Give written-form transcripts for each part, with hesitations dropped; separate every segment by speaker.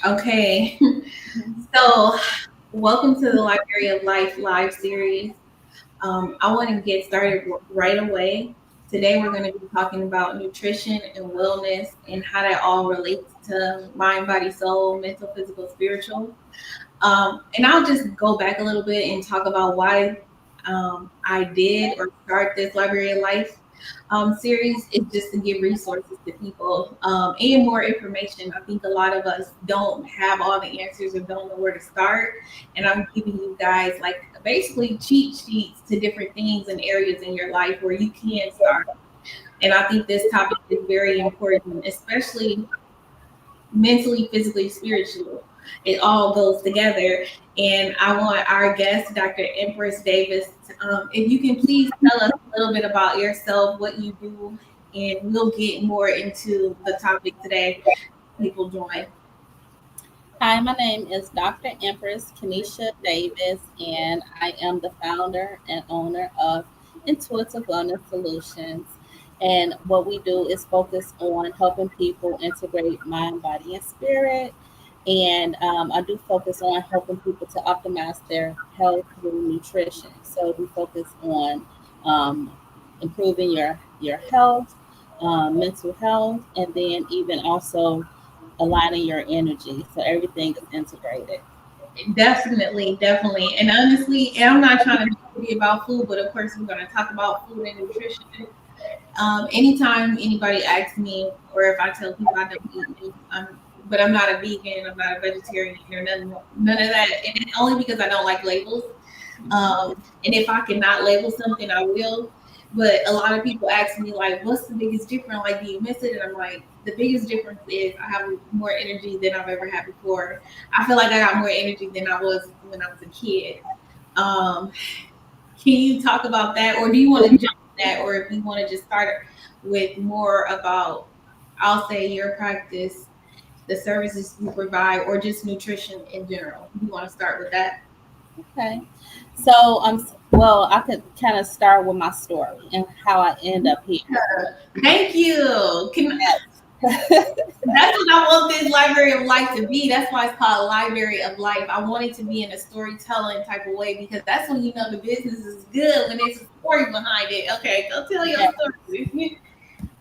Speaker 1: Okay, so welcome to the Library of Life live series. I want to get started right away. Today, we're going to be talking about nutrition and wellness and how that all relates to mind, body, soul, mental, physical, spiritual. And I'll just go back a little bit and talk about why I did or start this Library of Life series is just to give resources to people and more information. I think a lot of us don't have all the answers or don't know where to start. And I'm giving you guys like basically cheat sheets to different things and areas in your life where you can start. And I think this topic is very important, especially mentally, physically, spiritually. It all goes together. And I want our guest, Dr. Empress Davis, if you can please tell us a little bit about yourself, what you do, and we'll get more into the topic today. People join.
Speaker 2: Hi, my name is Dr. Empress Kenesha Davis, and I am the founder and owner of Intuitive Wellness Solutions. And what we do is focus on helping people integrate mind, body, and spirit. And I do focus on helping people to optimize their health through nutrition. So we focus on um, improving your health, mental health, and then even also aligning your energy so everything is integrated.
Speaker 1: Definitely, definitely. And honestly, and I'm not trying to be about food, but of course, we're going to talk about food and nutrition. Anytime anybody asks me, or if I tell people I don't eat meat, but I'm not a vegan, I'm not a vegetarian, or none of that, and it's only because I don't like labels. And if I cannot label something, I will. But a lot of people ask me like, "What's the biggest difference? Like, do you miss it?" And I'm like, "The biggest difference is I have more energy than I've ever had before. I feel like I got more energy than I was when I was a kid." Um, can you talk about that, or do you want to jump in that, or if you want to just start with more about, I'll say your practice, the services you provide, or just nutrition in general? You want to start with that?
Speaker 2: Okay. So well, I could kind of start with my story and how I end up here.
Speaker 1: Thank you. That's what I want this library of life to be. That's why it's called Library of Life. I want it to be in a storytelling type of way because that's when you know the business is good when there's a story behind it. Okay, go tell your
Speaker 2: Yeah.
Speaker 1: story.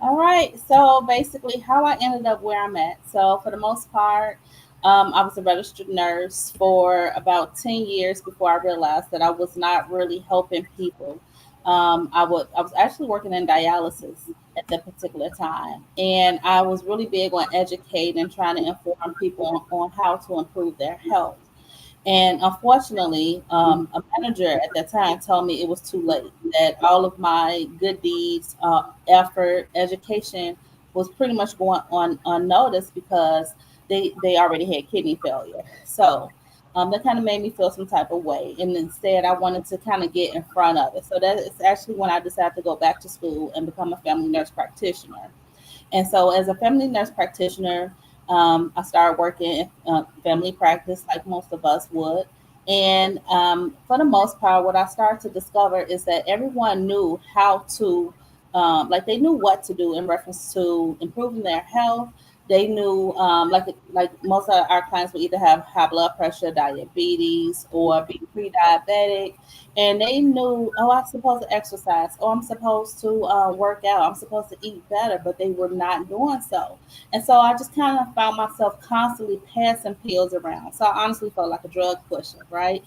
Speaker 2: All right. So basically, how I ended up where I'm at. So for the most part, I was a registered nurse for about 10 years before I realized that I was not really helping people. I was actually working in dialysis at that particular time, and I was really big on educating and trying to inform people on how to improve their health. And unfortunately, a manager at that time told me it was too late, that all of my good deeds, effort, education was pretty much going on unnoticed because they already had kidney failure. So that kind of made me feel some type of way. And instead, I wanted to kind of get in front of it. So that is actually when I decided to go back to school and become a family nurse practitioner. And so, as a family nurse practitioner, I started working in family practice like most of us would. And for the most part, what I started to discover is that everyone knew how to, like, they knew what to do in reference to improving their health. They knew, like most of our clients would either have high blood pressure, diabetes, or be pre-diabetic, and they knew, oh, I'm supposed to exercise, oh, I'm supposed to work out, I'm supposed to eat better, but they were not doing so. And so I just kind of found myself constantly passing pills around. So I honestly felt like a drug pusher, right?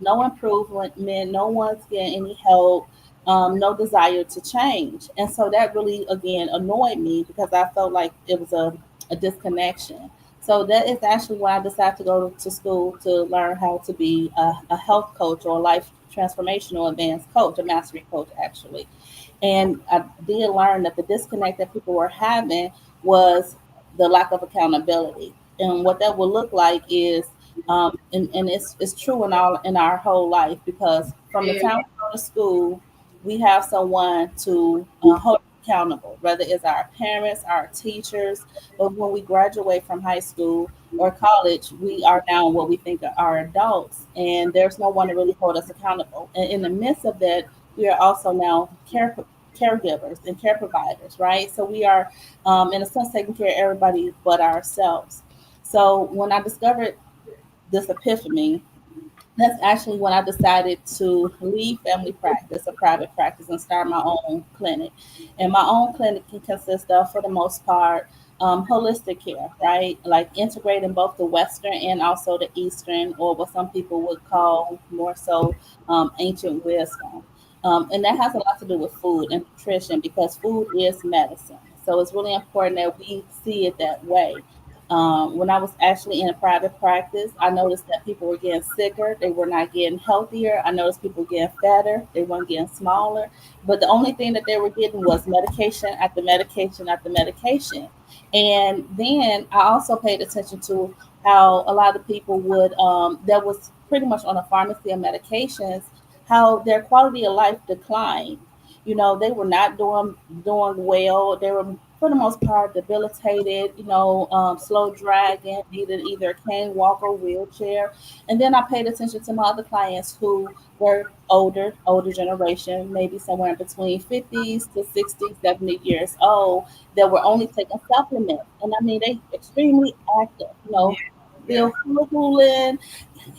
Speaker 2: No improvement, no one's getting any help, no desire to change. And so that really, again, annoyed me because I felt like it was a disconnection. So that is actually why I decided to go to school to learn how to be a health coach or a life transformational advanced coach, a mastery coach, actually. And I did learn that the disconnect that people were having was the lack of accountability. And what that would look like is, and it's true in our whole life because from the time we go to school, we have someone to hold us accountable, whether it's our parents, our teachers, but when we graduate from high school or college, we are now what we think are adults, and there's no one to really hold us accountable. And in the midst of that, we are also now caregivers and care providers, right? So we are, in a sense, taking care of everybody but ourselves. So when I discovered this epiphany, that's actually when I decided to leave family practice, a private practice, and start my own clinic. And my own clinic can consist of, for the most part, holistic care, right? Like integrating both the Western and also the Eastern, or what some people would call more so ancient wisdom. And that has a lot to do with food and nutrition because food is medicine. So it's really important that we see it that way. When I was actually in a private practice, I noticed that people were getting sicker. They were not getting healthier. I noticed people getting fatter. They weren't getting smaller. But the only thing that they were getting was medication after medication after medication. And then I also paid attention to how a lot of people would, that was pretty much on a pharmacy of medications, how their quality of life declined. You know, they were not doing well. They were, for the most part, debilitated. You know, slow dragging, needed either a cane, walker, wheelchair. And then I paid attention to my other clients who were older generation, maybe somewhere in between 50s to 60s, 70 years old, that were only taking supplements. And I mean, they extremely active. You
Speaker 1: Yeah,
Speaker 2: know,
Speaker 1: yeah.
Speaker 2: still fooling,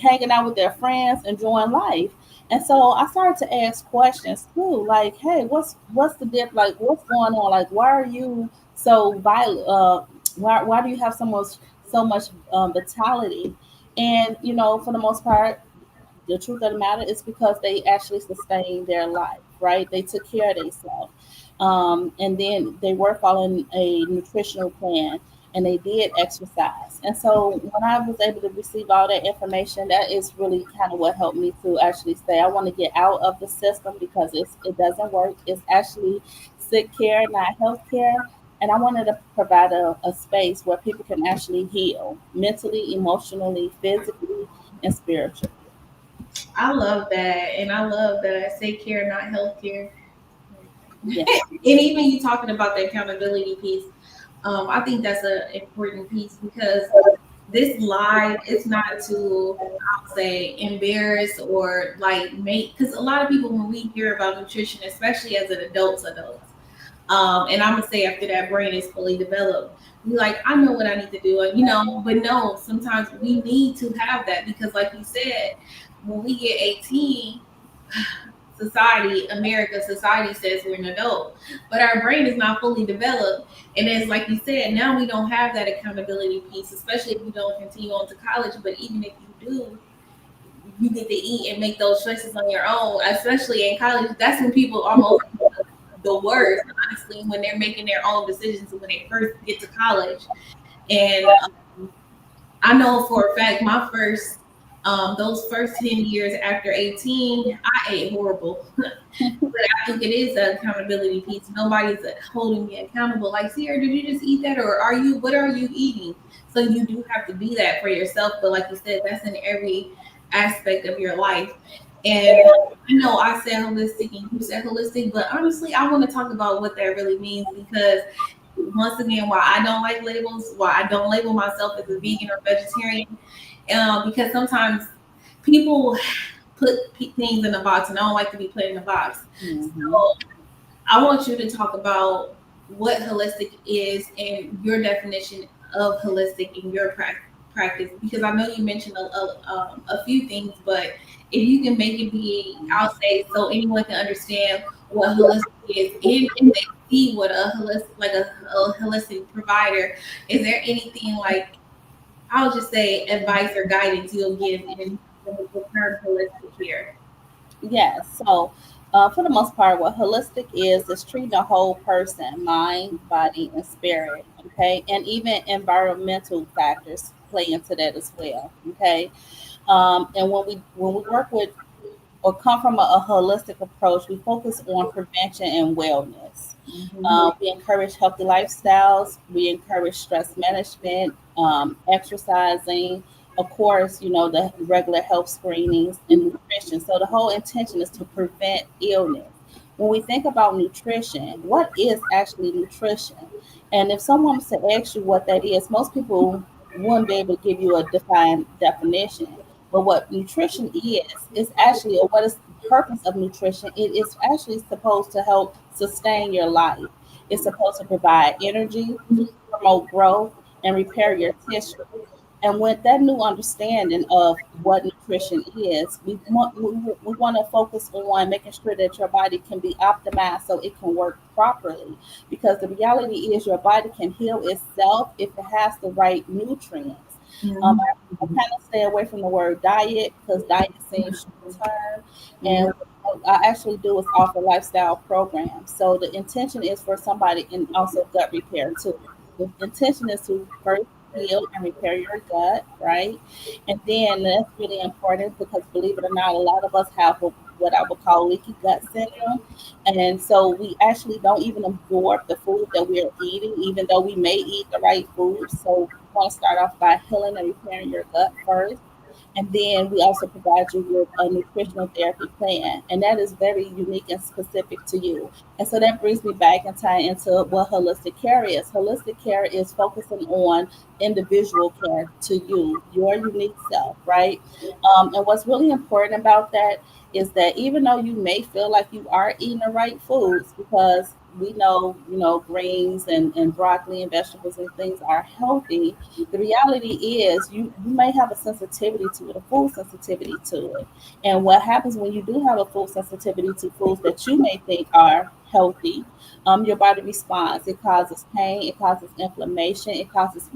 Speaker 2: hanging out with their friends, enjoying life. And so I started to ask questions too, like, hey, what's the dip? Like, what's going on? Like, why are you so violent? Why do you have so much vitality? And you know, for the most part, the truth of the matter is because they actually sustained their life, right? They took care of themselves. And then they were following a nutritional plan and they did exercise. And so when I was able to receive all that information, that is really kind of what helped me to actually say, I want to get out of the system because it doesn't work. It's actually sick care, not health care. And I wanted to provide a space where people can actually heal mentally, emotionally, physically, and spiritually.
Speaker 1: I love that. And I love that say care, not healthcare.
Speaker 2: Yeah.
Speaker 1: And even you talking about the accountability piece, I think that's an important piece because this live is not to, I'll say, embarrass or like make, because a lot of people, when we hear about nutrition, especially as an adult, and I'm gonna say after that brain is fully developed, we like, I know what I need to do, and but no, sometimes we need to have that because, like you said, when we get 18, society says we're an adult, but our brain is not fully developed. And it's like you said, now we don't have that accountability piece, especially if you don't continue on to college. But even if you do, you get to eat and make those choices on your own, especially in college. That's when people almost the worst, honestly, when they're making their own decisions when they first get to college. And I know for a fact my first those first 10 years after 18, I ate horrible. But I think it is an accountability piece. Nobody's holding me accountable. Like, Sierra, did you just eat that, or what are you eating? So you do have to be that for yourself. But like you said, that's in every aspect of your life. And I know I said holistic and you said holistic, but honestly, I want to talk about what that really means because once again, why I don't like labels, why I don't label myself as a vegan or vegetarian, because sometimes people put things in a box, and I don't like to be put in a box.
Speaker 2: Hmm.
Speaker 1: So I want you to talk about what holistic is and your definition of holistic in your practice, because I know you mentioned a few things, but if you can make it be, I'll say, so anyone can understand what holistic is and they see what a holistic, like a holistic provider. Is there anything like, I'll just say, advice or guidance you'll give in the term holistic care?
Speaker 2: Yeah. So, for the most part, what holistic is treating the whole person, mind, body, and spirit. Okay, and even environmental factors play into that as well. Okay, and when we work with or come from a holistic approach, we focus on prevention and wellness.
Speaker 1: Mhm.
Speaker 2: We encourage healthy lifestyles. We encourage stress management, exercising, of course, the regular health screenings and nutrition. So the whole intention is to prevent illness. When we think about nutrition, what is actually nutrition? And if someone was to ask you what that is, most people wouldn't be able to give you a defined definition. But what nutrition is actually, or what is the purpose of nutrition? It is actually supposed to help sustain your life. It's supposed to provide energy, promote growth, and repair your tissue. And with that new understanding of what nutrition is, we want to focus on making sure that your body can be optimized so it can work properly. Because the reality is, your body can heal itself if it has the right nutrients.
Speaker 1: Mhm.
Speaker 2: I kind of stay away from the word diet because diet seems short term.
Speaker 1: Yeah.
Speaker 2: And what I actually do is offer lifestyle programs. So the intention is for somebody, and also gut repair too. The intention is to first heal and repair your gut, right? And then that's really important because believe it or not, a lot of us have what I would call leaky gut syndrome. And so we actually don't even absorb the food that we're eating, even though we may eat the right food. So we want to start off by healing and repairing your gut first. And then we also provide you with a nutritional therapy plan, and that is very unique and specific to you. And so that brings me back and tie into what holistic care is. Holistic care is focusing on individual care to you, your unique self, right? And what's really important about that is that even though you may feel like you are eating the right foods, because we know, greens and broccoli and vegetables and things are healthy, the reality is you may have a sensitivity to it, a food sensitivity to it. And what happens when you do have a food sensitivity to foods that you may think are healthy, your body responds. It causes pain, it causes inflammation, it causes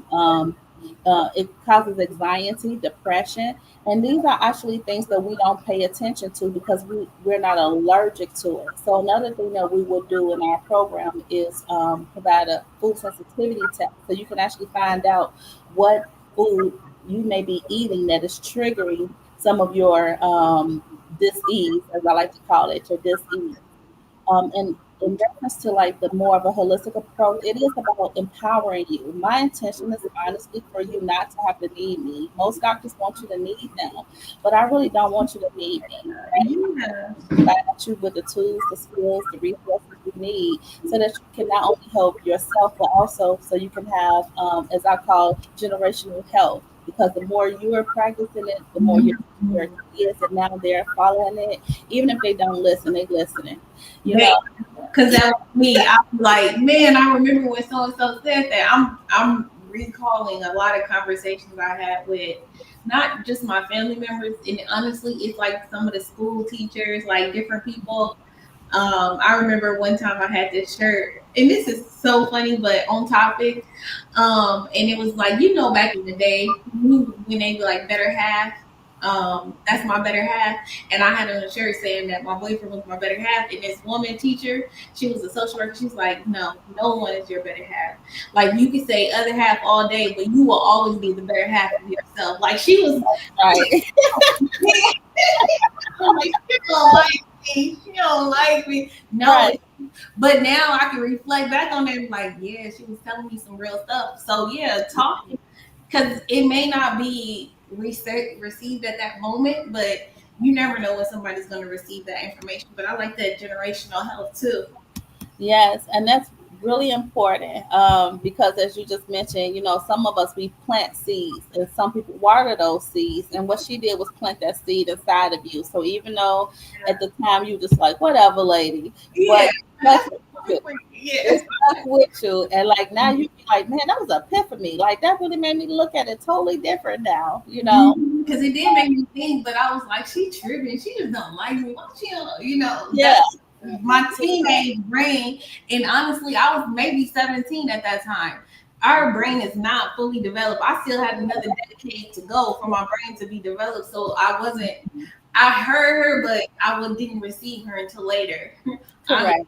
Speaker 2: anxiety, depression, and these are actually things that we don't pay attention to because we're not allergic to it. So another thing that we will do in our program is provide a food sensitivity test, so you can actually find out what food you may be eating that is triggering some of your dis-ease, as I like to call it, your dis-ease. And in reference to like the more of a holistic approach, it is about empowering you. My intention is honestly for you not to have to need me. Most doctors want you to need them, but I really don't want you to need me. Right?
Speaker 1: Yeah.
Speaker 2: Provide you with the tools, the skills, the resources you need so that you can not only help yourself, but also so you can have, as I call, generational health. Because the more you are practicing it, the more your kids, and now they're following it. Even if they don't listen, they listening. You
Speaker 1: They,
Speaker 2: know,
Speaker 1: cause that was me. I was like, man, I remember when so and so said that. I'm recalling a lot of conversations I had with not just my family members, and honestly, it's like some of the school teachers, like different people. I remember one time I had this shirt, and this is so funny, but on topic. And it was like, back in the day, when they be like better half, that's my better half. And I had on a shirt saying that my boyfriend was my better half. And this woman teacher, she was a social worker. She's like, no, no one is your better half. Like you can say other half all day, but you will always be the better half of yourself. Like she was,
Speaker 2: right?
Speaker 1: I'm like, she don't like me. She don't like me. No,
Speaker 2: Right.
Speaker 1: but now I can reflect back on that and be like, yeah, she was telling me some real stuff. So yeah, talking because it may not be received at that moment, but you never know when somebody's going to receive that information. But I like that generational health too.
Speaker 2: Yes, and that's really important because, as you just mentioned, some of us we plant seeds, and some people water those seeds. And what she did was plant that seed inside of you. So even though at the time you just like whatever, lady,
Speaker 1: Yeah,
Speaker 2: but
Speaker 1: that's
Speaker 2: you.
Speaker 1: yeah.
Speaker 2: It stuck with you, and like now you be like, man, that was an epiphany. Like that really made me look at it totally different now.
Speaker 1: Because it did make me think, but I was like, she tripping. She just don't like me. Why she don't,
Speaker 2: Yeah,
Speaker 1: that's my teenage brain. And honestly, I was maybe 17 at that time. Our brain is not fully developed. I still had another decade to go for my brain to be developed. So I heard her, but didn't receive her until later. I,
Speaker 2: correct.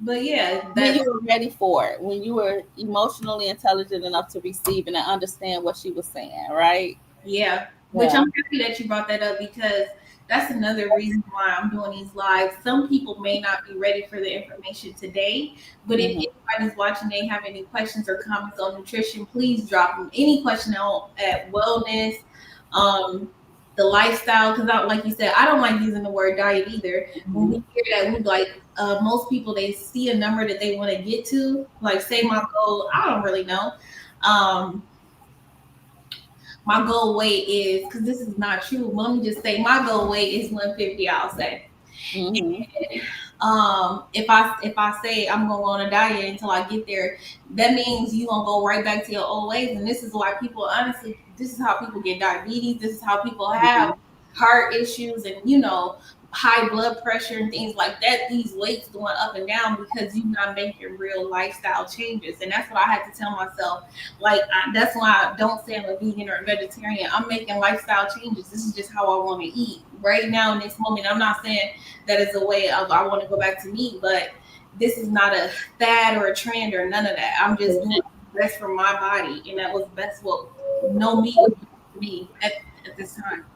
Speaker 1: but yeah,
Speaker 2: When
Speaker 1: that
Speaker 2: you were ready for it, when you were emotionally intelligent enough to receive and understand what she was saying, right?
Speaker 1: Yeah, which
Speaker 2: Yeah.
Speaker 1: I'm happy that you brought that up because that's another reason why I'm doing these lives. Some people may not be ready for the information today, but if
Speaker 2: Hmm.
Speaker 1: anybody's watching, they have any questions or comments on nutrition, please drop them. Any question at wellness, um, the lifestyle, because like you said, I don't like using the word diet either. When we hear that, we like most people they see a number that they want to get to, like say my goal. I don't really know. Um, my goal weight is because this is not true. Let me just say my goal weight is 150. I'll say
Speaker 2: Hmm.
Speaker 1: If I say I'm gonna go on a diet until I get there, that means you gonna go right back to your old ways. And this is why people, honestly, this is how people get diabetes. This is how people have heart issues and high blood pressure and things like that. These weights going up and down because you're not making real lifestyle changes. And that's what I had to tell myself. Like that's why I don't say I'm a vegan or a vegetarian. I'm making lifestyle changes. This is just how I want to eat right now in this moment. I'm not saying that is a way of I want to go back to meat, but this is not a fad or a trend or none of that. I'm just doing best for my body, and that was best what no meat was for me at this time.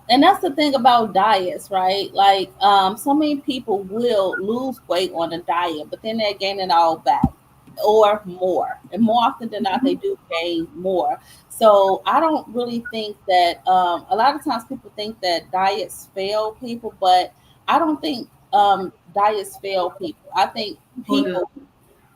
Speaker 2: And that's the thing about diets, right? Like, so many people will lose weight on a diet, but then they gain it all back or more. And more often than not, they do gain more. So I don't really think that, a lot of times people think that diets fail people, but I don't think diets fail people. I think
Speaker 1: People do.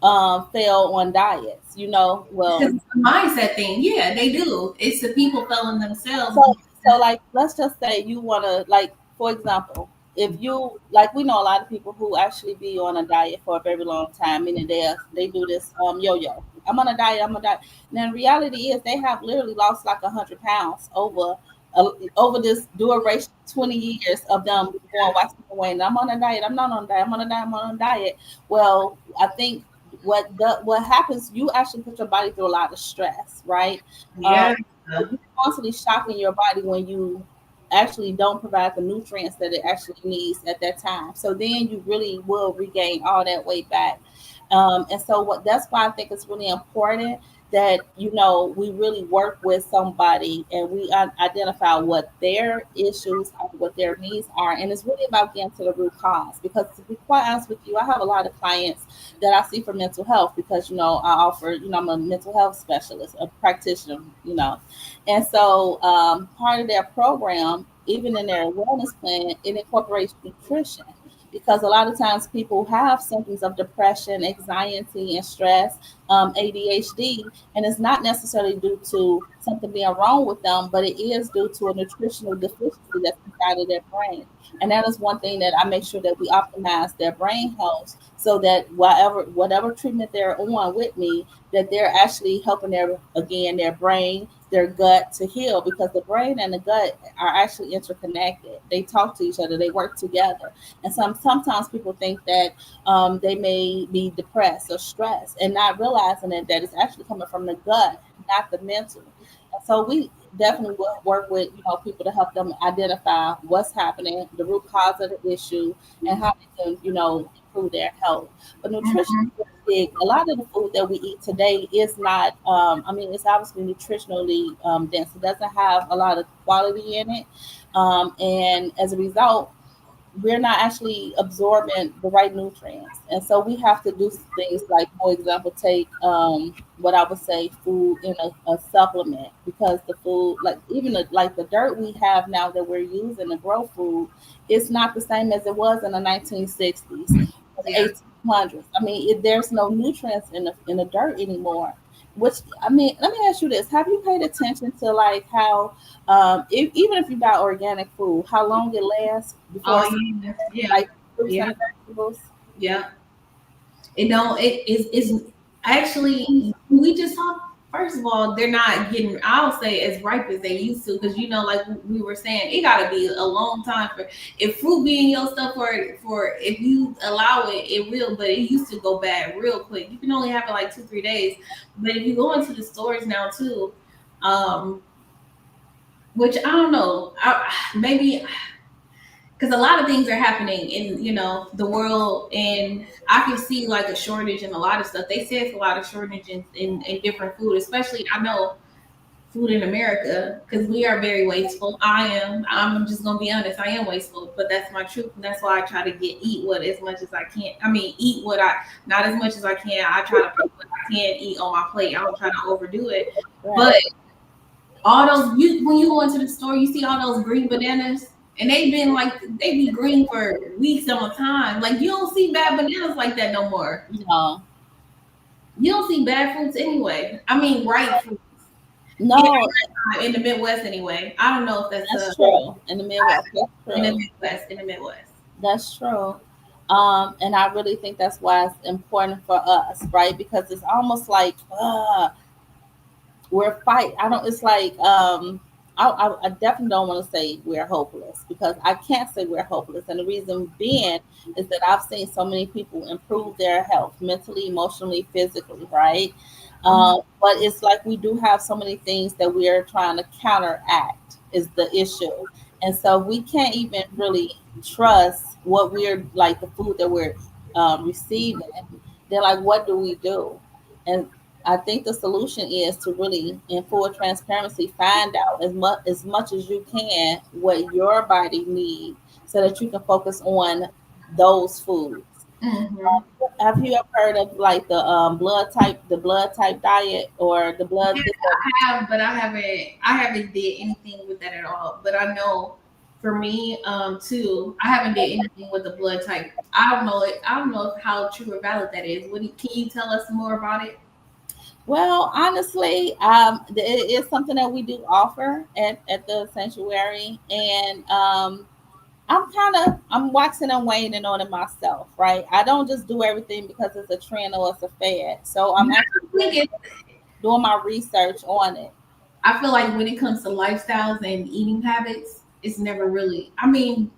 Speaker 2: people fail on diets,
Speaker 1: Because
Speaker 2: well,
Speaker 1: it's a mindset thing. Yeah, they do. It's the people feeling themselves.
Speaker 2: so like let's just say you want to, like, for example, if you, like, we know a lot of people who actually be on a diet for a very long time, meaning they do this yo-yo. I'm on a diet, I'm on a diet. Now reality is they have literally lost like 100 pounds over this duration, 20 years of them going waxing away. And I'm on a diet, I'm not on a diet, I'm on a diet, I'm on a diet. Well, I think what happens, you actually put your body through a lot of stress, right? Um,
Speaker 1: Yeah.
Speaker 2: so you're constantly shocking your body when you actually don't provide the nutrients that it actually needs at that time. So then you really will regain all that weight back. And so what that's why I think it's really important that we really work with somebody and we identify what their issues are, what their needs are, and it's really about getting to the root cause. Because to be quite honest with you, I have a lot of clients that I see for mental health because I offer, I'm a mental health specialist, a practitioner, and so part of their program, even in their wellness plan, it incorporates nutrition because a lot of times people have symptoms of depression, anxiety, and stress, ADHD, and it's not necessarily due to something being wrong with them, but it is due to a nutritional deficiency that's inside of their brain. And that is one thing that I make sure that we optimize their brain health so that whatever treatment they're on with me, that they're actually helping their brain, their gut to heal, because the brain and the gut are actually interconnected. They talk to each other, they work together. And sometimes people think that they may be depressed or stressed and not realizing that it's actually coming from the gut, not the mental. And so we definitely will work with people to help them identify what's happening, the root cause of the issue, and how they can improve their health. But nutrition
Speaker 1: Mhm.
Speaker 2: is big. A lot of the food that we eat today is not. I mean, it's obviously nutritionally dense. It doesn't have a lot of quality in it, and as a result, we're not actually absorbing the right nutrients. And so we have to do things like, for example, take what I would say food in a supplement, because the food, like even like the dirt we have now that we're using to grow food, it's not the same as it was in the 1960s or the
Speaker 1: Yeah.
Speaker 2: 1800s. I mean, there's no nutrients in the dirt anymore. Which, I mean, let me ask you this: have you paid attention to like how even if you buy organic food, how long it lasts before
Speaker 1: Oh
Speaker 2: it's
Speaker 1: yeah. Yeah.
Speaker 2: like fruits
Speaker 1: Yeah.
Speaker 2: and vegetables?
Speaker 1: Yeah. It don't. It is actually. We just talk. First of all, they're not getting. I'll say as ripe as they used to, because like we were saying, it got to be a long time for if fruit be in your stuff for if you allow it, it will. But it used to go bad real quick. You can only have it like 2 3 days. But if you go into the stores now too, um, which I don't know, maybe because a lot of things are happening in the world, and I can see like a shortage in a lot of stuff. They say it's a lot of shortage in different food, especially I know food in America, because we are very wasteful. I'm just gonna be honest, I am wasteful, but that's my truth, and that's why I try to eat what as much as I can. I mean, eat what I not as much as I can. I try to put what I can eat on my plate. I don't try to overdo it.
Speaker 2: Right.
Speaker 1: But all those when you go into the store, you see all those green bananas, and they've been like they be green for weeks at a time. Like you don't see bad bananas like that no more.
Speaker 2: No,
Speaker 1: You don't see bad fruits anyway. I mean, ripe fruits
Speaker 2: no,
Speaker 1: in the Midwest anyway. I don't know if that's
Speaker 2: that's true. In the Midwest, that's
Speaker 1: in the
Speaker 2: true.
Speaker 1: Midwest. In the Midwest.
Speaker 2: That's true. And I really think that's why it's important for us, right? Because it's almost like we're fight. I don't. It's like I definitely don't want to say we're hopeless because I can't say we're hopeless, and the reason being is that I've seen so many people improve their health mentally, emotionally, physically, right? But it's like we do have so many things that we are trying to counteract is the issue, and so we can't even really trust what we're like the food that we're receiving. Then like, what do we do? And I think the solution is to really, in full transparency, find out as much as you can what your body needs, so that you can focus on those foods.
Speaker 1: Mm-hmm.
Speaker 2: Have you ever heard of like the blood type diet or the blood?
Speaker 1: I have, but I haven't did anything with that at all. But I know for me, too, I haven't did anything with the blood type. I don't know how true or valid that is. Can you tell us more about it?
Speaker 2: Well, honestly, it is something that we do offer at the sanctuary, and I'm waxing and waning on it myself, right? I don't just do everything because it's a trend or it's a fad. So I'm actually
Speaker 1: I think
Speaker 2: doing my research on it.
Speaker 1: I feel like when it comes to lifestyles and eating habits, it's never really. I mean,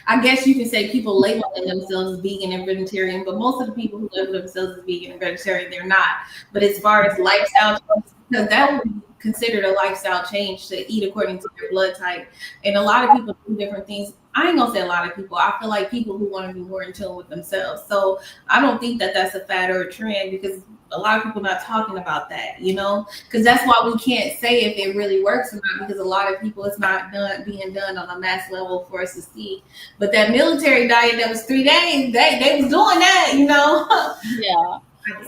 Speaker 1: I guess you can say people labeling themselves as vegan and vegetarian, but most of the people who label themselves as vegan and vegetarian, they're not. But as far as lifestyle choices, because that would be considered a lifestyle change to eat according to their blood type. And a lot of people do different things. I ain't gonna say a lot of people. I feel like people who want to be more in tune with themselves. So I don't think that that's a fad or a trend because a lot of people not talking about that, because that's why we can't say if it really works or not because a lot of people it's not being done on a mass level for us to see. But that military diet that was 3 days, they was doing that.
Speaker 2: Yeah.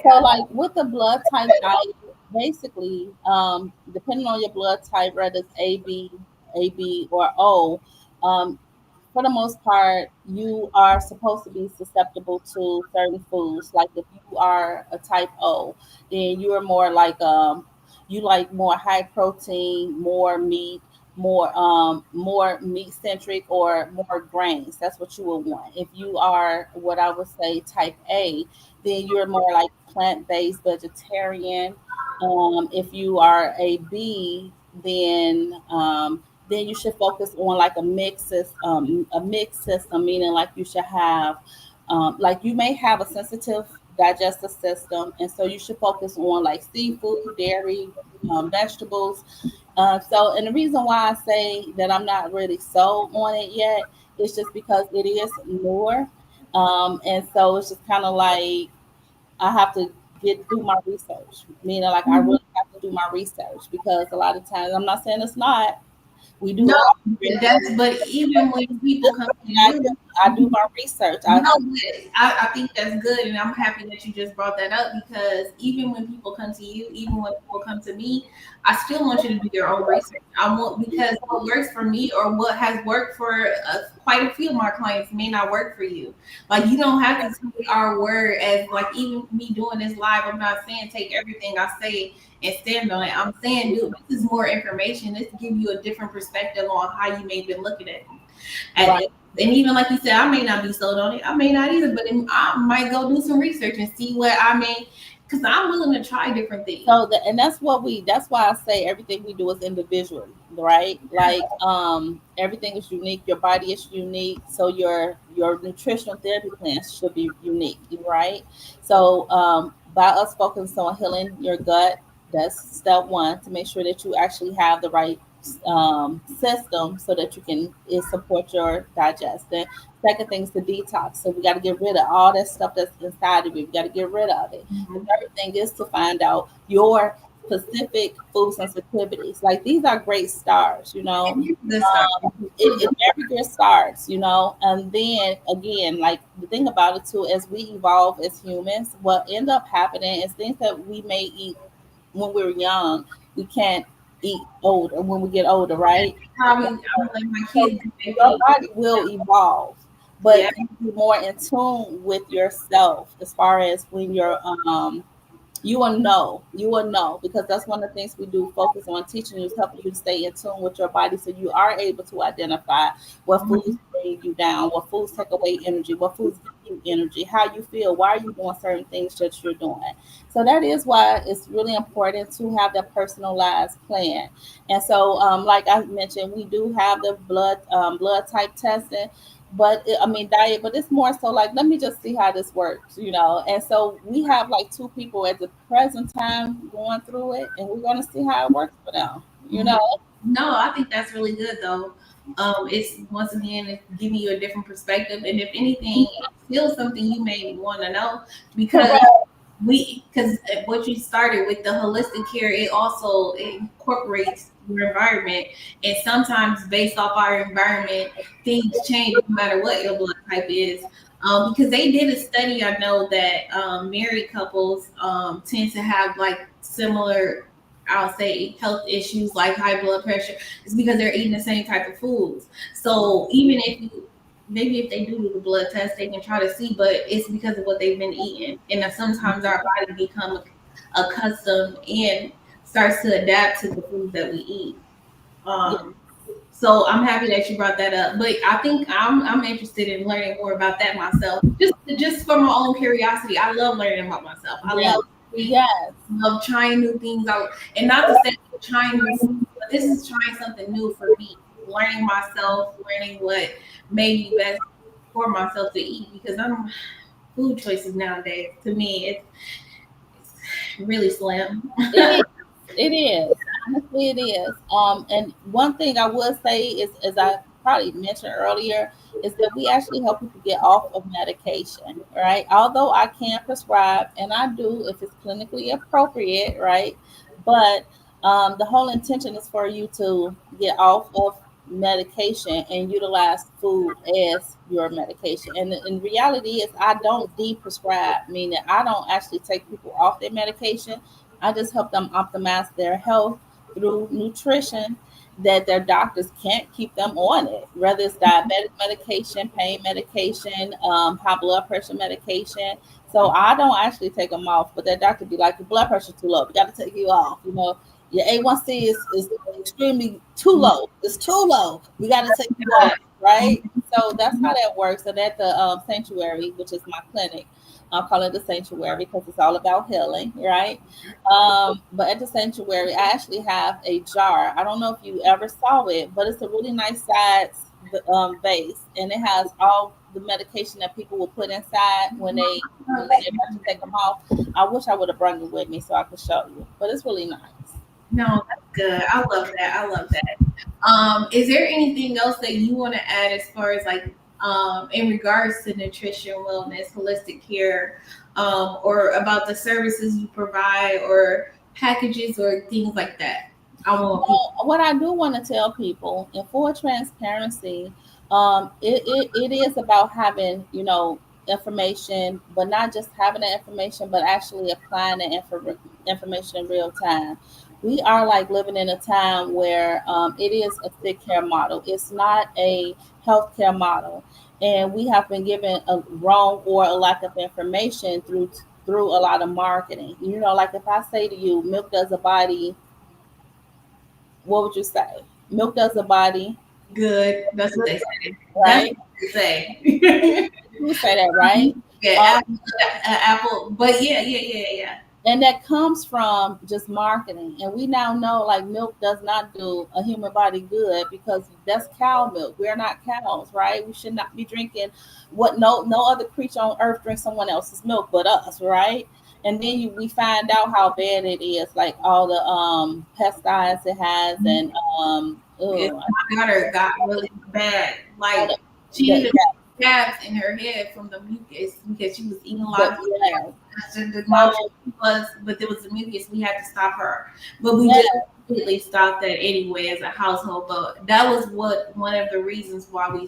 Speaker 2: So
Speaker 1: Yeah.
Speaker 2: like with the blood type diet, basically, depending on your blood type, whether it's AB or O, um, for the most part, you are supposed to be susceptible to certain foods. Like if you are a type O, then you are more like you like more high protein, more meat centric or more grains. That's what you would want. If you are what I would say type A, then you're more like plant based vegetarian. If you are a B, then you should focus on like a mixed system, meaning like you should have, like you may have a sensitive digestive system, and so you should focus on like seafood, dairy, vegetables. And the reason why I say that I'm not really sold on it yet is just because it is newer, and so it's just kind of like I have to do my research. Meaning, like I really have to do my research because a lot of times I'm not saying it's not. We do
Speaker 1: No,
Speaker 2: all
Speaker 1: but even when people come to you,
Speaker 2: I do my research.
Speaker 1: no, but I think that's good, and I'm happy that you just brought that up because even when people come to you, even when people come to me, I still want you to do your own research. I want because what works for me or what has worked for quite a few of my clients may not work for you. Like you don't have to take our word as like even me doing this live. I'm not saying take everything I say and stand on it. I'm saying, dude, this is more information. This give you a different perspective on how you may have been looking at
Speaker 2: right.
Speaker 1: it. And even like you said, I may not be sold on it. I may not either, but I might go do some research and see what I may, because I'm willing to try different things.
Speaker 2: And that's why I say everything we do is individual, right? Like everything is unique, your body is unique, so your nutritional therapy plans should be unique, right? So by us focusing on healing your gut, that's step one to make sure that you actually have the right system so that you can support your digestion. Second thing is the detox. So we got to get rid of all that stuff that's inside of you. We got to get rid of it. The
Speaker 1: Mhm.
Speaker 2: third thing is to find out your specific food sensitivities. Like these are great starts,
Speaker 1: And it's good stuff.
Speaker 2: it very good starts, and then again, like the thing about it too, as we evolve as humans, what end up happening is things that we may eat when we're young, we can't eat older when we get older, right?
Speaker 1: Probably, I'm like my
Speaker 2: So
Speaker 1: kids.
Speaker 2: your body will evolve, but
Speaker 1: Yeah.
Speaker 2: you be more in tune with yourself as far as when you're You will know, because that's one of the things we do focus on teaching you, is helping you to stay in tune with your body, so you are able to identify what foods
Speaker 1: Mhm.
Speaker 2: bring you down, what foods take away energy, what foods give you energy, how you feel, why are you doing certain things that you're doing. So that is why it's really important to have that personalized plan. And so, like I mentioned, we do have the blood type testing, but I mean diet, but it's more so like, let me just see how this works, you know. And so we have like two people at the present time going through it, and we're going to see how it works for them, you
Speaker 1: Mhm.
Speaker 2: know.
Speaker 1: No, I think that's really good though. It's once again it's giving you a different perspective, and if anything, it's still something you may want to know because
Speaker 2: Correct.
Speaker 1: because what you started with the holistic care, it also incorporates your environment, and sometimes based off our environment, things change no matter what your blood type is. Because they did a study, I know that married couples tend to have like similar, I'll say, health issues like high blood pressure. It's because they're eating the same type of foods. So even if you, maybe if they do the blood test, they can try to see, but it's because of what they've been eating. And that sometimes our body become accustomed and starts to adapt to the foods that we eat.
Speaker 2: Yeah,
Speaker 1: Um, so I'm happy that you brought that up. But I think I'm interested in learning more about that myself. Just for my own curiosity. I love learning about myself. I
Speaker 2: yeah,
Speaker 1: love
Speaker 2: yes,
Speaker 1: love trying new things out. And not to say trying new foods, but this is trying something new for me. Learning myself, learning what may be best for myself to eat because I'm food choices nowadays. To me, it's really slim.
Speaker 2: it is. It is. Honestly, it is. And one thing I would say is, as I probably mentioned earlier, is that we actually help people get off of medication, right? Although I can prescribe, and I do if it's clinically appropriate, right? But the whole intention is for you to get off of medication and utilize food as your medication. And in reality is, I don't de-prescribe, meaning I don't actually take people off their medication. I just help them optimize their health through nutrition, that their doctors can't keep them on it, whether it's diabetic medication, pain medication, high blood pressure medication. So I don't actually take them off, but their doctor be like, your blood pressure too low. We got to take you off. You know, your A1C is extremely too low. It's too low. We got to take you off, right? So that's how that works. And at the sanctuary, which is my clinic, I'll call it the sanctuary because it's all about healing, right? But at the sanctuary, I actually have a jar. I don't know if you ever saw it, but it's a really nice size vase, and it has all the medication that people will put inside when they're about to take them off. I wish I would have brought it with me so I could show you, but it's really nice.
Speaker 1: No, that's good. I love that. I love that. Is there anything else that you want to add as far as like in regards to nutrition, wellness, holistic care, or about the services you provide or packages or things like that? I want people.
Speaker 2: Well, what I do want to tell people, in full transparency, it is about having, you know, information, but not just having the information, but actually applying the information in real time. We are like living in a time where it is a sick care model. It's not a healthcare model, and we have been given a wrong or a lack of information through a lot of marketing. You know, like if I say to you, milk does a body, what would you say? Milk does a body,
Speaker 1: Good. That's what they say. That's
Speaker 2: right?
Speaker 1: what they say.
Speaker 2: You would say that, right?
Speaker 1: Yeah,
Speaker 2: Um,
Speaker 1: apple. But yeah, yeah, yeah, yeah.
Speaker 2: and that comes from just marketing. And we now know like milk does not do a human body good because that's cow milk. We're not cows, right? We should not be drinking what no other creature on earth drinks someone else's milk but us, right? And then we find out how bad it is, like all the pesticides it has, and
Speaker 1: It's,
Speaker 2: ugh,
Speaker 1: my daughter got really bad.
Speaker 2: all
Speaker 1: Like she
Speaker 2: the
Speaker 1: even scabs in her head from the mucus because she was eating a lot of
Speaker 2: yeah.
Speaker 1: the mom
Speaker 2: So
Speaker 1: was, but there was the mucus. We had to stop her, but we
Speaker 2: yeah,
Speaker 1: just completely stopped that anyway as a household. But that was what one of the reasons why we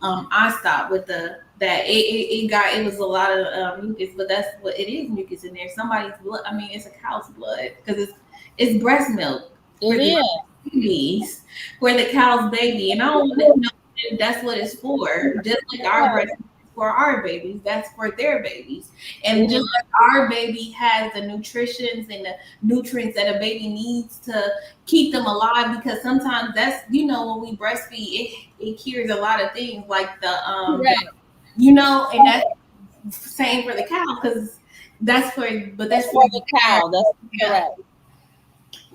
Speaker 1: I stopped with the that it got it was a lot of mucus, but that's what it is, mucus in there. Somebody's blood. I mean, it's a cow's blood because it's breast milk for
Speaker 2: it
Speaker 1: the
Speaker 2: is.
Speaker 1: babies, for the cow's baby, and I don't want to know if that's what it's for. Just like our
Speaker 2: Yeah.
Speaker 1: breast milk is for our babies, that's for their babies. And just like our baby has the nutritions and the nutrients that a baby needs to keep them alive, because sometimes that's, when we breastfeed, it cures a lot of things like
Speaker 2: Correct.
Speaker 1: and that's same for the cow, because
Speaker 2: That's
Speaker 1: that's for
Speaker 2: for the cow. That's
Speaker 1: yeah.
Speaker 2: correct.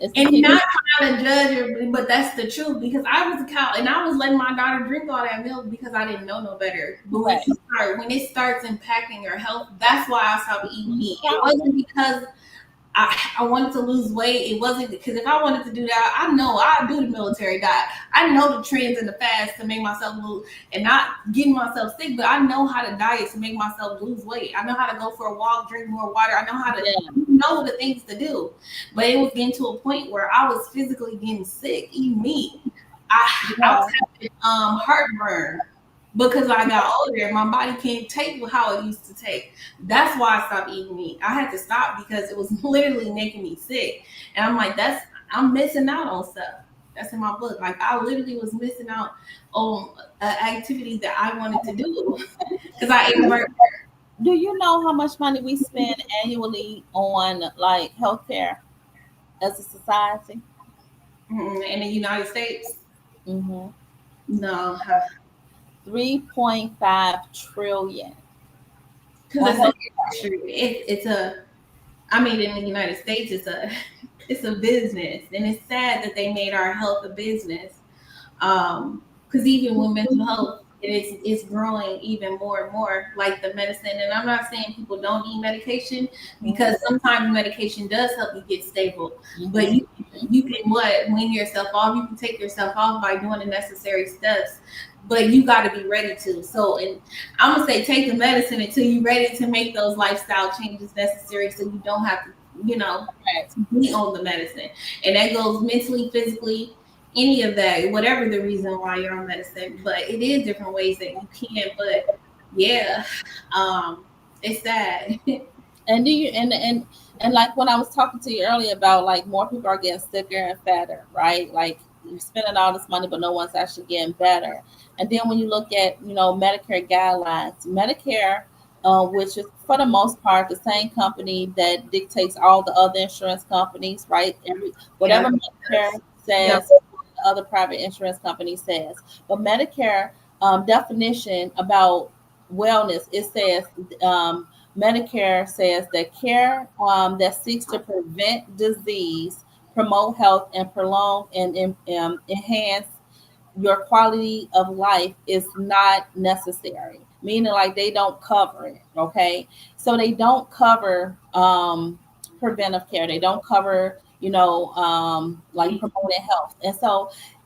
Speaker 2: It's to
Speaker 1: And
Speaker 2: keep
Speaker 1: not
Speaker 2: it.
Speaker 1: trying to judge her, but that's the truth, because I was a cow and I was letting my daughter drink all that milk because I didn't know no better. But
Speaker 2: Correct.
Speaker 1: when it starts impacting your health, that's why I stopped eating meat. It
Speaker 2: Cow.
Speaker 1: wasn't because I wanted to lose weight. It wasn't because if I wanted to do that, I know I do the military diet. I know the trends and the fasts to make myself lose and not getting myself sick, but I know how to diet to make myself lose weight. I know how to go for a walk, drink more water. I know how to
Speaker 2: Yeah.
Speaker 1: know the things to do. But it was getting to a point where I was physically getting sick eating meat. I was
Speaker 2: Yeah.
Speaker 1: having heartburn because I got older. My body can't take how it used to take. That's why I stopped eating meat. I had to stop because it was literally making me sick. And I'm like, I'm missing out on stuff. That's in my book. Like I literally was missing out on activities that I wanted to do because I ate a burger
Speaker 2: Do you know how much money we spend annually on like healthcare as a society?
Speaker 1: in the United States.
Speaker 2: Mm-hmm.
Speaker 1: No,
Speaker 2: 3.5 trillion
Speaker 1: because
Speaker 2: on
Speaker 1: it's an
Speaker 2: health.
Speaker 1: industry. It's a. I mean, in the United States, it's a it's a business, and it's sad that they made our health a business. Because even with mental health, it's growing even more and more, like the medicine. And I'm not saying people don't need medication, because sometimes medication does help you get stable. But
Speaker 2: Mm-hmm.
Speaker 1: you can wean yourself off. You can take yourself off by doing the necessary steps. But you got to be ready to. So, and I'm gonna say take the medicine until you're ready to make those lifestyle changes necessary, so you don't have to,
Speaker 2: Right.
Speaker 1: be on the medicine. And that goes mentally, physically, any of that, whatever the reason why you're on medicine. But it is different ways that you can. But yeah, it's sad.
Speaker 2: And do you and like when I was talking to you earlier about like more people are getting sicker and fatter, right? Like you're spending all this money, but no one's actually getting better. And then when you look at Medicare guidelines, Medicare, which is for the most part the same company that dictates all the other insurance companies, right?
Speaker 1: Yeah.
Speaker 2: Whatever Medicare
Speaker 1: Yep.
Speaker 2: says, the other private insurance company says. But Medicare definition about wellness, it says Medicare says that care that seeks to prevent disease, promote health, and prolong and enhance your quality of life is not necessary. Meaning, like they don't cover it. Okay, so they don't cover preventive care. They don't cover like promoting health.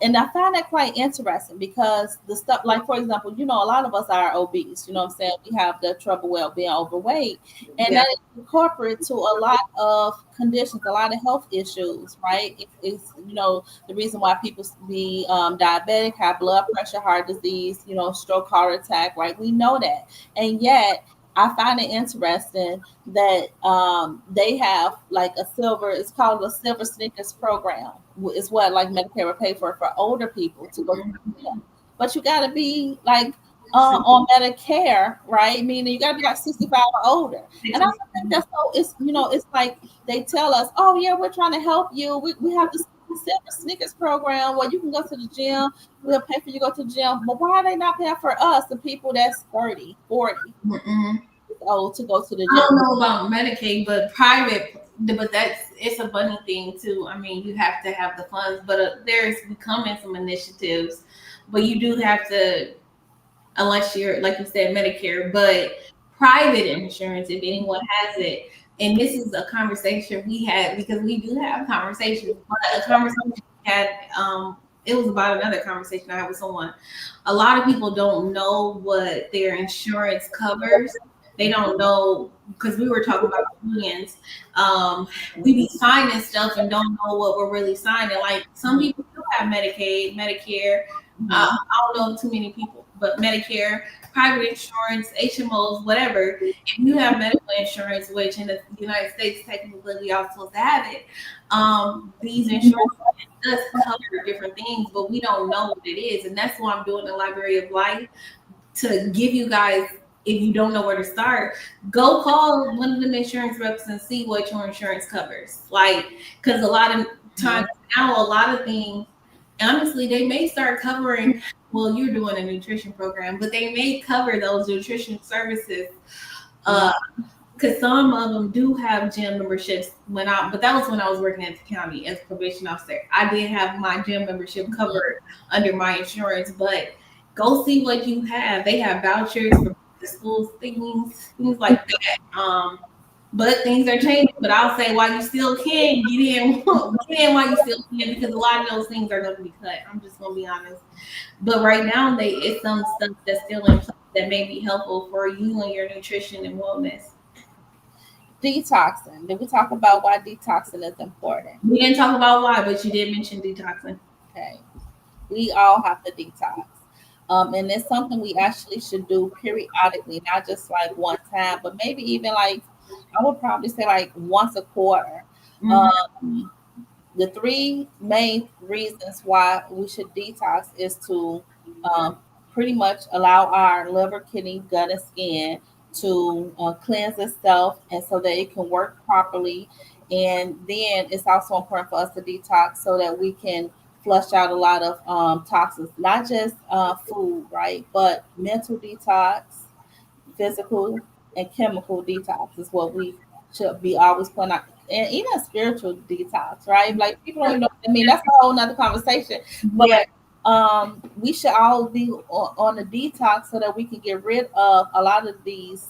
Speaker 2: And I find that quite interesting because the stuff, like for example, a lot of us are obese. You know what I'm saying? We have the trouble with being overweight, and
Speaker 1: Yeah.
Speaker 2: that is incorporate to a lot of conditions, a lot of health issues, right? It's the reason why people be diabetic, have blood pressure, heart disease, stroke, heart attack, right? We know that, and yet I find it interesting that they have like a silver. It's called a silver sneakers program. Is what like Medicare would pay for older people to go to the gym. But you got to be like on Medicare, right? Meaning you got to be like 65 or older. And I don't think that's so. It's like they tell us, oh yeah, we're trying to help you. We have this silver sneakers program where you can go to the gym. We'll pay for you to go to the gym. But why are they not paying for us, the people that's 30, 40?
Speaker 1: Mm-mm.
Speaker 2: To go to the
Speaker 1: I
Speaker 2: gym.
Speaker 1: don't know about Medicaid, but private, but it's a funny thing too. I mean, you have to have the funds, but there's becoming some initiatives, but you do have to, unless you're, like you said, Medicare, but private insurance, if anyone has it. And this is a conversation we had, because we do have conversations, but a conversation we had, it was about another conversation I had with someone. A lot of people don't know what their insurance covers. They don't know, because we were talking about unions. We be signing stuff and don't know what we're really signing. Like some people do have Medicaid, Medicare.
Speaker 2: Mhm.
Speaker 1: I don't know too many people, but Medicare, private insurance, HMOs, whatever. If you have medical insurance, which in the United States technically we are supposed to have it, these insurance does cover different things, but we don't know what it is, and that's why I'm doing the Library of Life, to give you guys if you don't know where to start, go call one of them insurance reps and see what your insurance covers. Like, because a lot of times now, a lot of things, honestly, they may start covering. Well, you're doing a nutrition program, but they may cover those nutrition services.
Speaker 2: Yeah.
Speaker 1: Because some of them do have gym memberships. But that was when I was working at the county as a probation officer. I did have my gym membership covered under my insurance, but go see what you have. They have vouchers for the schools, things like that. But things are changing. But I'll say while you still can, get in while you still can, because a lot of those things are going to be cut. I'm just going to be honest. But right now, it's some stuff that's still in place that may be helpful for you and your nutrition and wellness.
Speaker 2: Detoxing. Did we talk about why detoxing is important?
Speaker 1: We didn't talk about why, but you did mention detoxing.
Speaker 2: Okay. We all have to detox. And it's something we actually should do periodically, not just like one time, but maybe even like, I would probably say like once a quarter.
Speaker 1: Mm-hmm.
Speaker 2: The three main reasons why we should detox is to um, pretty much allow our liver, kidney, gut, and skin to cleanse itself, and so that it can work properly. And then it's also important for us to detox so that we can flush out a lot of toxins, not just food, right? But mental detox, physical, and chemical detox is what we should be always putting out. And even spiritual detox, right? Like people don't even know what I mean. That's a whole nother conversation. But
Speaker 1: Yeah.
Speaker 2: we should all be on a detox so that we can get rid of a lot of these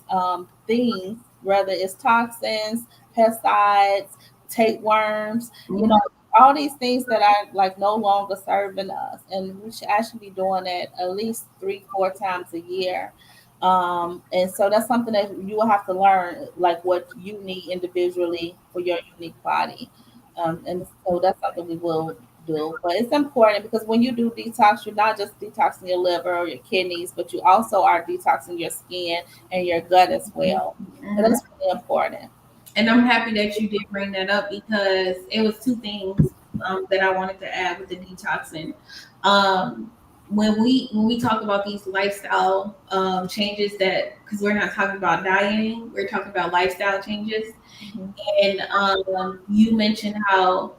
Speaker 2: things, whether it's toxins, pesticides, tapeworms, you know, all these things that are like no longer serving us. And we should actually be doing it at least 3-4 times a year. And so that's something that you will have to learn, like what you need individually for your unique body. And so that's something we will do. But it's important because when you do detox, you're not just detoxing your liver or your kidneys, but you also are detoxing your skin and your gut as well. So
Speaker 1: Mm-hmm.
Speaker 2: that's really important.
Speaker 1: And I'm happy that you did bring that up because it was two things that I wanted to add with the detoxing. Um, when we talk about these lifestyle changes, that because we're not talking about dieting, we're talking about lifestyle changes.
Speaker 2: Mhm.
Speaker 1: And you mentioned how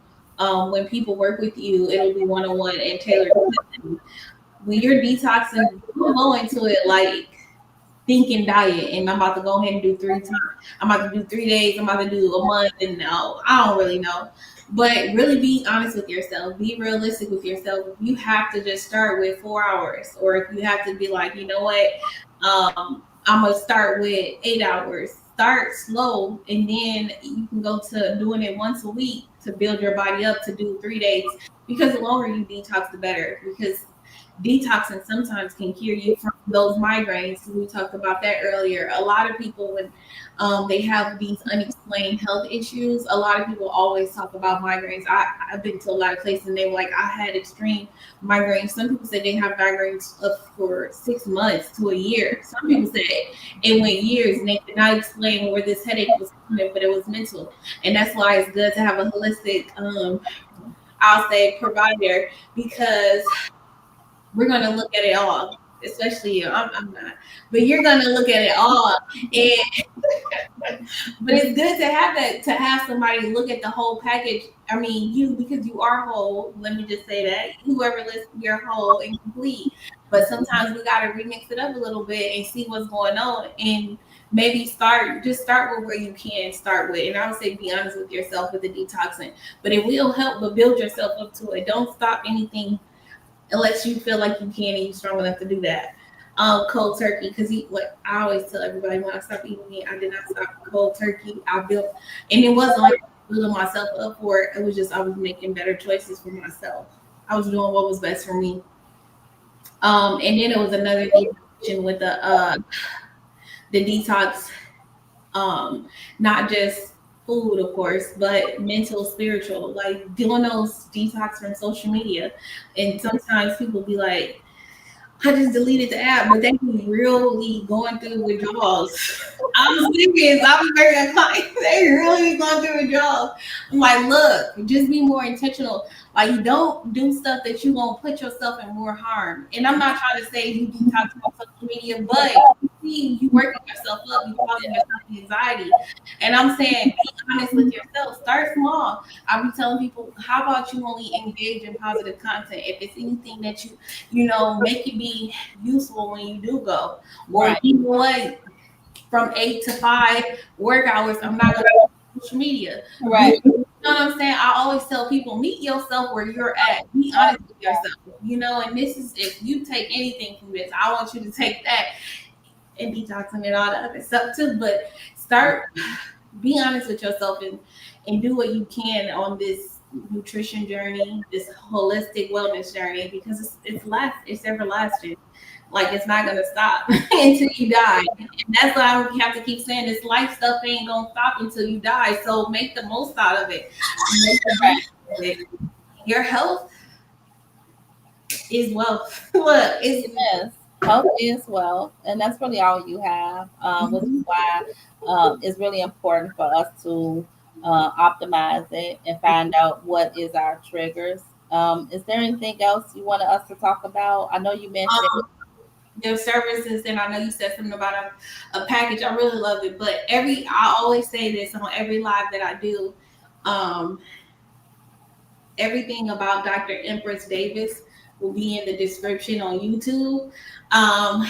Speaker 1: when people work with you, it'll be one on one and tailored to them. When you're detoxing, you go into it like thinking diet, and I'm about to go ahead and do 3 times. I'm about to do 3 days. I'm about to do a month, and no, I don't really know. But really be honest with yourself. Be realistic with yourself. If you have to just start with 4 hours, or if you have to be like, you know what, I'm gonna start with 8 hours. Start slow, and then you can go to doing it once a week to build your body up to do 3 days. Because the longer you detox, the better. Because detoxing sometimes can cure you from those migraines. We talked about that earlier. A lot of people, when they have these unexplained health issues, a lot of people always talk about migraines. I've been to a lot of places and they were like, I had extreme migraines. Some people said they have migraines up for 6 months to a year. Some people said it went years and they could not explain where this headache was coming, but it was mental. And that's why it's good to have a holistic, I'll say, provider, because we're going to look at it all, especially you. I'm not, but you're going to look at it all. And but it's good to have that, to have somebody look at the whole package. I mean, you, because you are whole. Let me just say that whoever listens, you're whole and complete. But sometimes we got to remix it up a little bit and see what's going on, and maybe start with where you can start with. And I would say be honest with yourself with the detoxing, but it will help. But build yourself up to it. Don't stop anything unless you feel like you can and you're strong enough to do that. Cold turkey, because what I always tell everybody, when I stopped eating meat, I did not stop cold turkey. I built, and it wasn't like building myself up for it. It was just I was making better choices for myself. I was doing what was best for me. And then it was another thing with the detox, um, not just food, of course, but mental, spiritual, like doing those detox from social media. And sometimes people be like, I just deleted the app, but they be really going through withdrawals. I'm serious. I was very client. They really be going through withdrawals. I'm like, look, just be more intentional. Like, don't do stuff that you won't put yourself in more harm. And I'm not trying to say you detox on social media, but see you working yourself up, you causing yourself anxiety. And I'm saying, be honest with yourself. Start small. I'll be telling people, how about you only engage in positive content? If it's anything that make it be useful when you do go. Or
Speaker 2: Right.
Speaker 1: you know what, from 8 to 5 work hours, I'm not gonna do social media.
Speaker 2: Right.
Speaker 1: You know what I'm saying? I always tell people, meet yourself where you're at. Be honest with yourself. And this is, if you take anything from this, I want you to take that and detoxing and all the other stuff too. But start, be honest with yourself, and do what you can on this nutrition journey, this holistic wellness journey, because it's everlasting. Like, it's not gonna stop until you die. And that's why we have to keep saying, this life stuff ain't gonna stop until you die. So make the most out of it. Make the best of it. Your health is wealth. Look, it's
Speaker 2: Yes, health is wealth, and that's really all you have, which is why it's really important for us to optimize it and find out what is our triggers. Is there anything else you wanted us to talk about? I know you mentioned.
Speaker 1: their services, and I know you said something about a package. I really love it. But I always say this on every live that I do. Um, Everything about Dr. Empress Davis will be in the description on YouTube. Um,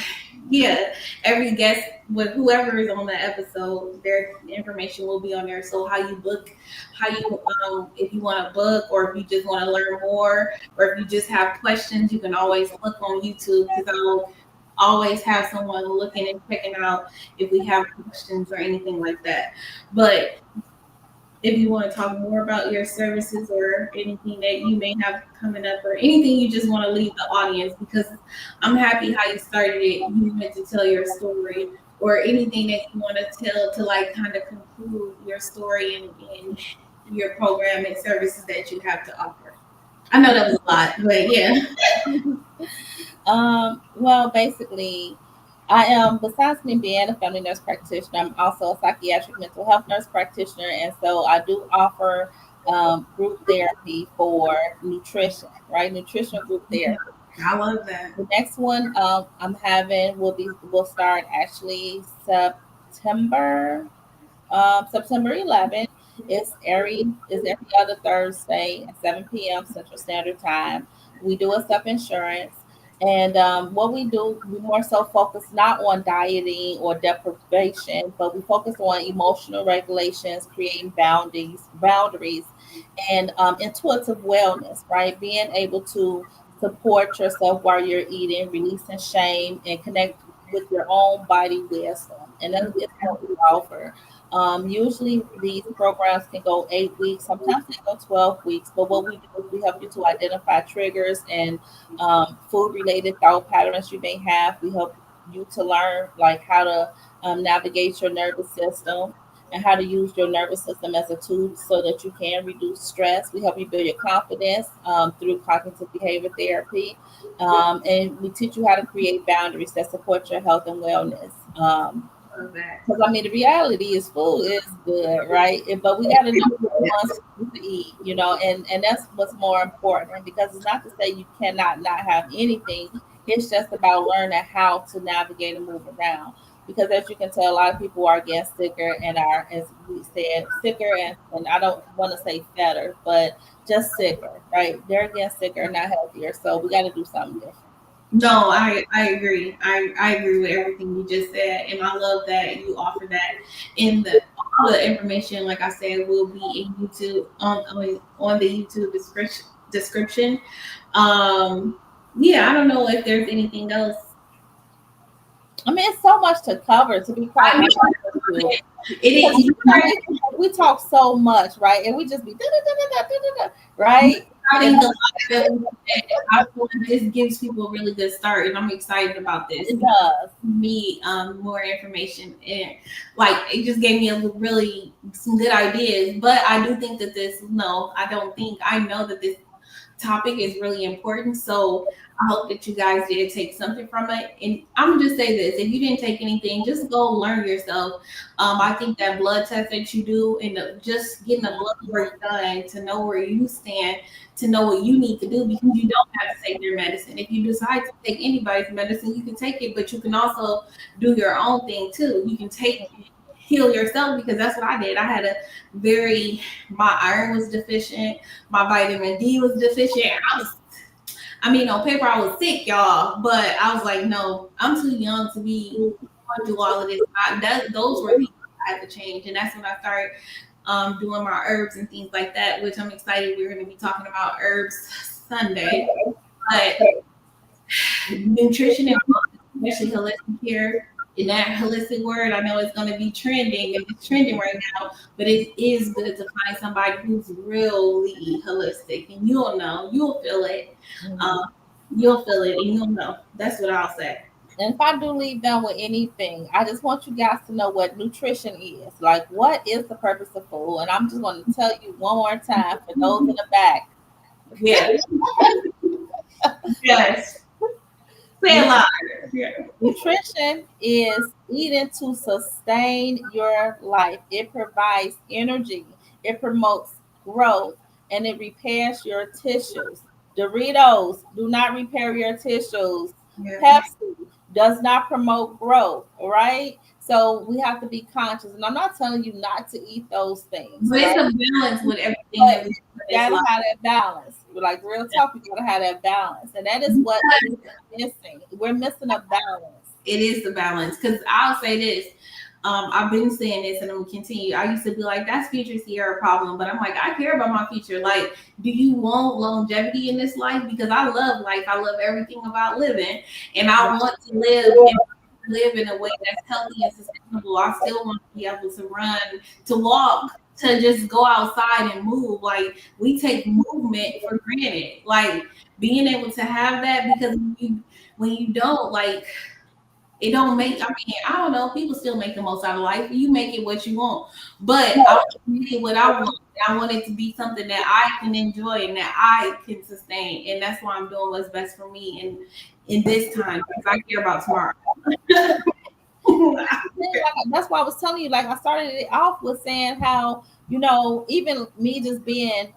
Speaker 1: yeah, every guest, with whoever is on the episode, their information will be on there. So how you book, if you want to book, or if you just want to learn more, or if you just have questions, you can always look on YouTube, because I'll always have someone looking and checking out if we have questions or anything like that. But if you want to talk more about your services or anything that you may have coming up, or anything you just want to leave the audience, because I'm happy how you started it. You meant to tell your story, or anything that you want to tell to, like, kind of conclude your story and your program and services that you have to offer. I know that was a lot, but yeah.
Speaker 2: Well, basically, I am, besides me being a family nurse practitioner, I'm also a psychiatric mental health nurse practitioner. And so I do offer group therapy for nutrition, right? Nutrition group therapy.
Speaker 1: I love that.
Speaker 2: The next one I'm having will start actually September 11th. It's every other Thursday at 7 p.m. Central Standard Time. We do accept insurance. And what we do, we more so focus not on dieting or deprivation, but we focus on emotional regulations, creating boundaries, and intuitive wellness, right? Being able to support yourself while you're eating, releasing shame, and connect with your own body wisdom. And that's what we offer. Usually, these programs can go 8 weeks, sometimes they go 12 weeks. But what we do is we help you to identify triggers and food related thought patterns you may have. We help you to learn, like, how to navigate your nervous system and how to use your nervous system as a tool so that you can reduce stress. We help you build your confidence through cognitive behavior therapy. And we teach you how to create boundaries that support your health and wellness.
Speaker 1: Love that.
Speaker 2: Because I mean, the reality is food is good, right? But we got to know what wants to eat, and that's what's more important. Because it's not to say you cannot not have anything. It's just about learning how to navigate and move around. Because as you can tell, a lot of people are getting sicker and are, as we said, sicker, and I don't want to say fatter, but just sicker, right? They're getting sicker, not healthier. So we got to do something different.
Speaker 1: No, I agree. I agree with everything you just said, and I love that you offer that. In the all the information, like I said, will be in YouTube, on the YouTube description. Um, yeah, I don't know if there's anything else.
Speaker 2: I mean, it's so much to cover, to be quite
Speaker 1: I know
Speaker 2: honest with you.
Speaker 1: it
Speaker 2: Because
Speaker 1: is.
Speaker 2: we talk so much, right? And we just be right?
Speaker 1: Starting the life that we said, I feel like this gives people a really good start, and I'm excited about this.
Speaker 2: It does.
Speaker 1: Me more information, and, like, it just gave me some good ideas. But I do think that this, no, I don't think, I know that this topic is really important. So I hope that you guys did take something from it. And I'm gonna just say this: if you didn't take anything, just go learn yourself. I think that blood test that you do and just getting the blood work done to know where you stand, to know what you need to do, because you don't have to take their medicine. If you decide to take anybody's medicine, you can take it, but you can also do your own thing too. You can heal yourself, because that's what I did. I had a very my iron was deficient, my vitamin D was deficient. I mean, on paper I was sick, y'all, but I was like, no, I'm too young to be going through all of this. Those were things I had to change, and that's when I started doing my herbs and things like that, which I'm excited. We're going to be talking about herbs Sunday, but nutrition and wellness, especially holistic care. In that holistic word, I know it's going to be trending, and it's trending right now, but it is good to find somebody who's really holistic, and you'll know, you'll feel it. Um, you'll feel it, and you'll know. That's what I'll say.
Speaker 2: And if I do leave them with anything, I just want you guys to know what nutrition is. Like, what is the purpose of food? And I'm just going to tell you one more time for those in the back.
Speaker 1: Yes. Yes. Say it louder. Yeah.
Speaker 2: Nutrition is eating to sustain your life. It provides energy, it promotes growth, and it repairs your tissues. Doritos do not repair your tissues.
Speaker 1: Yeah.
Speaker 2: Pepsi does not promote growth, right? So we have to be conscious. And I'm not telling you not to eat those things.
Speaker 1: But
Speaker 2: Right?
Speaker 1: it's a balance with everything
Speaker 2: But
Speaker 1: that we do
Speaker 2: you
Speaker 1: in this
Speaker 2: gotta
Speaker 1: life.
Speaker 2: have that balance. Like real talk, you gotta have that balance. And that is what is missing. We're missing a balance.
Speaker 1: It is the balance. Because I'll say this. I've been saying this and I'm gonna continue. I used to be like, that's future Sierra problem, but I'm like, I care about my future. Like, do you want longevity in this life? Because I love life. I love everything about living, and I want to live in a way that's healthy and sustainable. I still want to be able to run, to walk, to just go outside and move. Like, we take movement for granted. Like, being able to have that, because when you don't, like, it don't make. I mean, I don't know. People still make the most out of life. You make it what you want, but I make it what I want. I want it to be something that I can enjoy and that I can sustain, and that's why I'm doing what's best for me in this time, because I care about tomorrow.
Speaker 2: That's why I was telling you, like I started it off with saying how, even me just being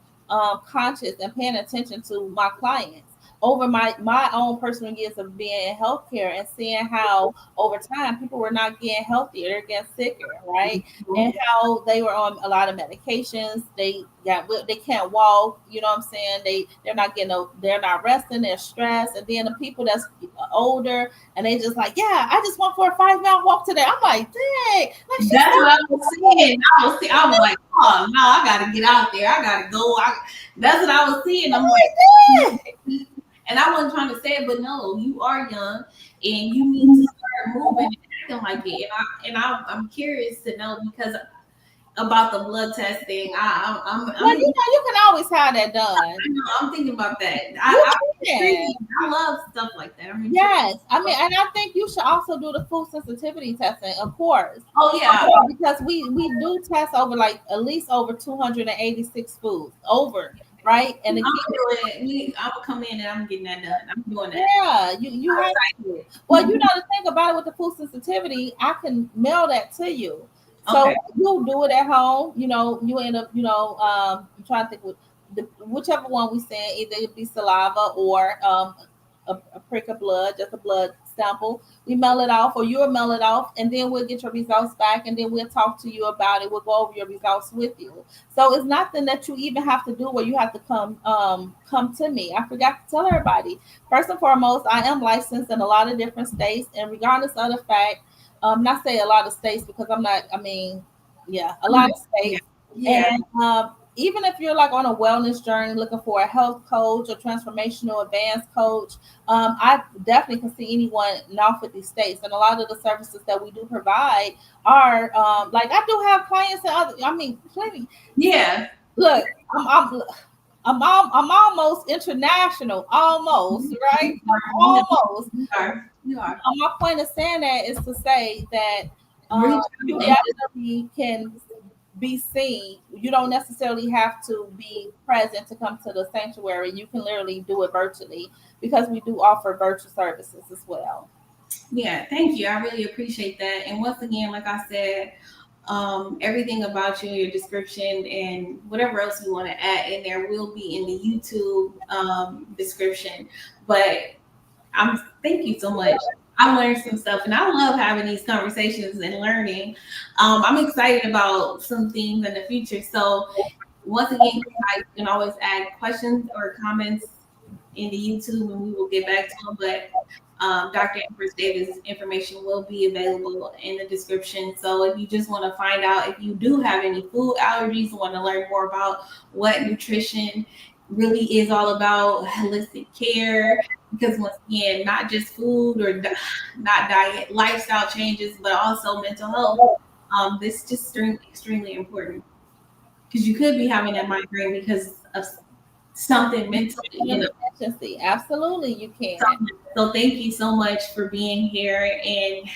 Speaker 2: conscious and paying attention to my clients over my own personal years of being in healthcare and seeing how over time people were not getting healthier, they're getting sicker, right? And how they were on a lot of medications, they can't walk, you know what I'm saying? They're not resting, they're stressed. And then the people that's older and they just like, yeah, I just went for a 5 mile walk today. I'm like, dang, like she's
Speaker 1: That's
Speaker 2: so
Speaker 1: what I was seeing. I was like, oh no, I gotta get out there. I gotta go. That's what I was seeing. I'm like, and I wasn't trying to say it, but no, you are young and you need to start moving and acting like it. I'm curious to know, because about the blood test thing.
Speaker 2: well, you can always have that done.
Speaker 1: I'm thinking about that.
Speaker 2: You
Speaker 1: I'm
Speaker 2: can.
Speaker 1: intrigued. I love stuff like that. I'm intrigued.
Speaker 2: Yes, I mean, and I think you should also do the food sensitivity testing, of course.
Speaker 1: Oh yeah.
Speaker 2: Because we do test over like at least over 286 foods over, right? And
Speaker 1: I'm
Speaker 2: again,
Speaker 1: doing it. I'm gonna come in and I'm getting that done. I'm doing that.
Speaker 2: yeah, you
Speaker 1: I'm
Speaker 2: have
Speaker 1: excited.
Speaker 2: well, the thing about it with the food sensitivity, I can mail that to you. So
Speaker 1: Okay.
Speaker 2: you'll do it at home. You end up, I'm trying to think with whichever one we send, either it be saliva or a prick of blood, just a blood sample. We mail it off, or you'll mail it off, and then we'll get your results back, and then we'll talk to you about it. We'll go over your results with you. So it's nothing that you even have to do where you have to come to me. I forgot to tell everybody. First and foremost, I am licensed in a lot of different states, and regardless of the fact, not say a lot of states because I'm not. I mean, yeah, a lot of
Speaker 1: Yeah.
Speaker 2: states,
Speaker 1: Yeah.
Speaker 2: and even if you're like on a wellness journey looking for a health coach or transformational advanced coach, I definitely can see anyone in all 50 states. And a lot of the services that we do provide are like I do have clients and other. I mean, plenty.
Speaker 1: Yeah.
Speaker 2: Look, I'm almost international, almost right, almost.
Speaker 1: You are. You are.
Speaker 2: My point of saying that is to say that
Speaker 1: Reach
Speaker 2: you
Speaker 1: out.
Speaker 2: definitely can be seen. You don't necessarily have to be present to come to the sanctuary. You can literally do it virtually because we do offer virtual services as well.
Speaker 1: Yeah, thank you. I really appreciate that. And once again, like I said, everything about you, your description, and whatever else you want to add in there will be in the YouTube description. But thank you so much. I learned some stuff, and I love having these conversations and learning. I'm excited about some things in the future. So once again, you can always add questions or comments in the YouTube, and we will get back to them. But Dr. Empress Davis' information will be available in the description. So if you just want to find out if you do have any food allergies, want to learn more about what nutrition really is all about, holistic care, because once again, not just food or not diet, lifestyle changes, but also mental health. This is just extremely important because you could be having that migraine because of something mentally,
Speaker 2: An deficiency. Absolutely, you can.
Speaker 1: So thank you so much for being here and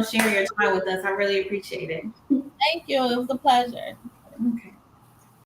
Speaker 1: share your time with us. I really appreciate it.
Speaker 2: Thank you. It was a pleasure.
Speaker 1: Okay.